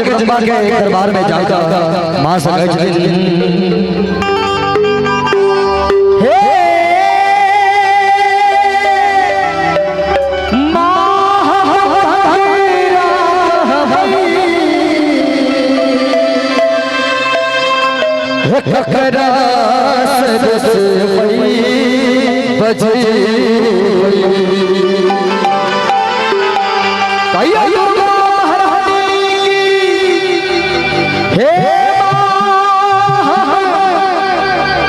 जगदम्बा के दरबार में जाकर मां से ककरा सरस वही बजे कहिया दुर्गा महारानी की हे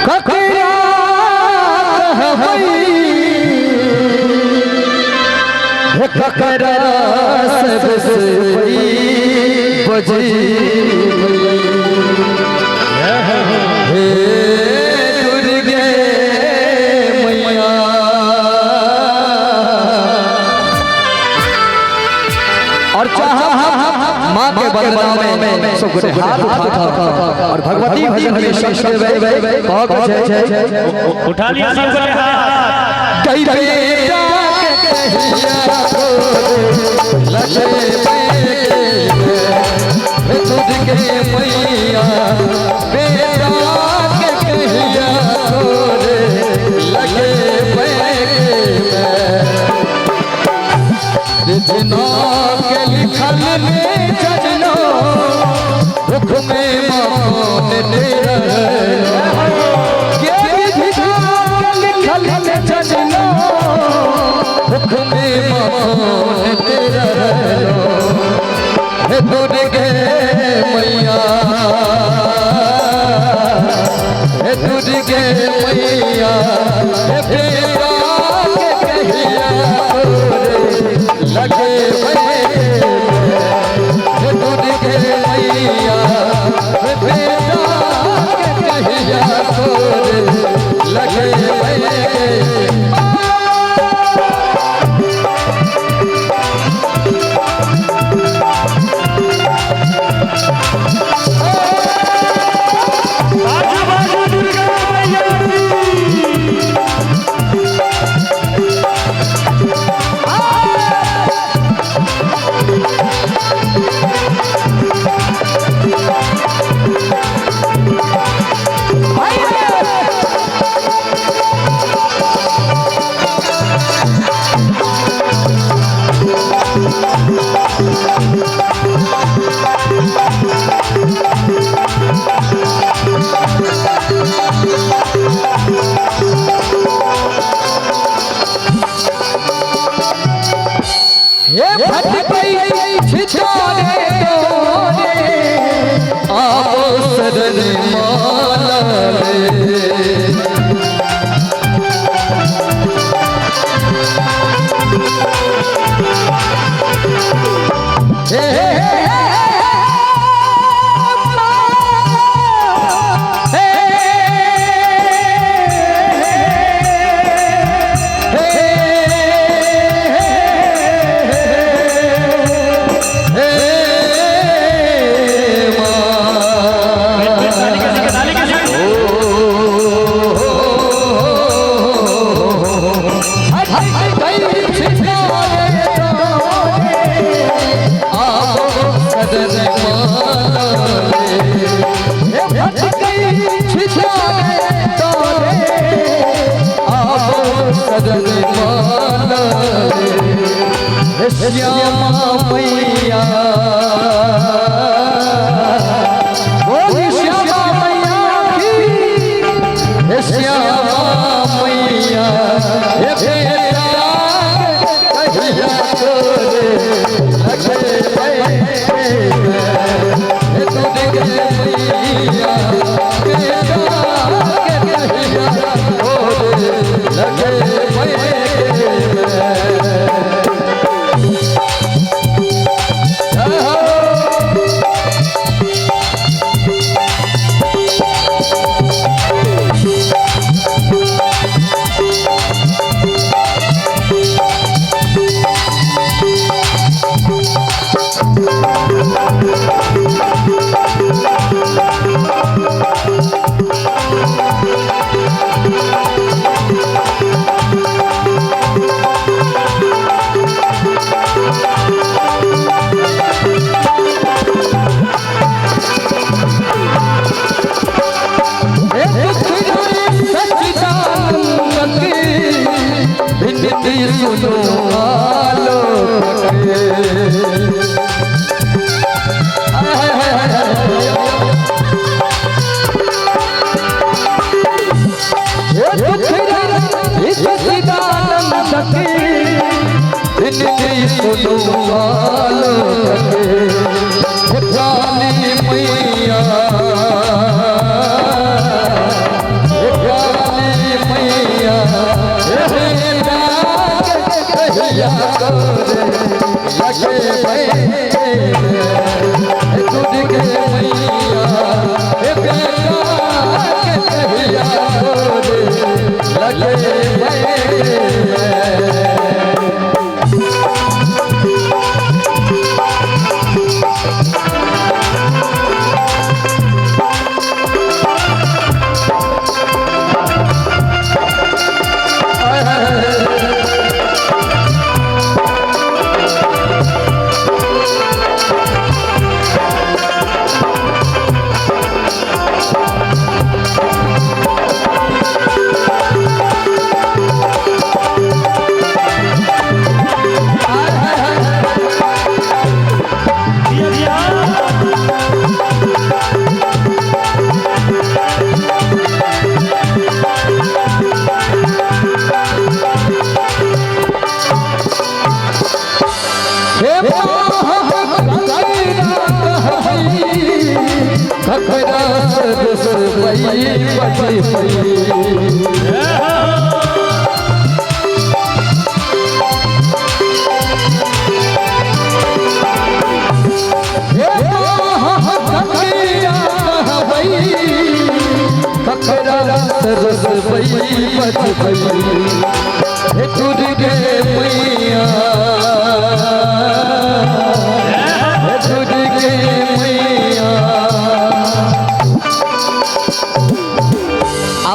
ककरा वही ककरा सरस वही बजे और चाहा मां के वंदना में सुगुण हाथ उठा और भगवती भजन में शब्द उठा लिया सबको हाथ कई बेटा के कहिया को लगे पे तुझ के मैया बेटा के कहिया को लगे जितना के लिखल में जजनो दुख में मौत तेरा के जितना के लिखल में जजनो दुख में मौत तेरा हे दुर्गे मैया हे दुर्गे मैया हे बेटा के कहिया लगे दुर्गे मैया बेटा कहिया लगे श्यामा मैया बोली श्यामा मैया की श्यामा मैया हे बेटा कहिया तोरे लगे दुर्गे मैया बेटा कहिया तोरे लगे Oh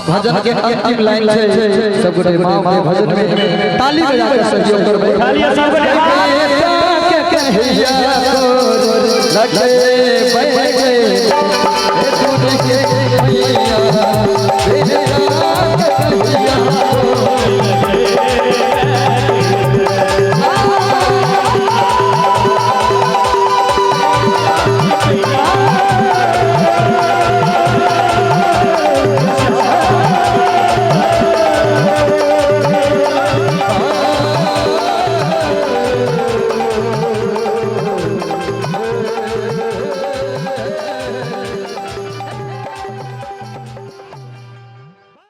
भजन के अंतिम लाइन छे सब गोटे मां के भजन में ताली बजा के सहयोग करबे ताली सब के कहिया लगे बैठे दूध के मैया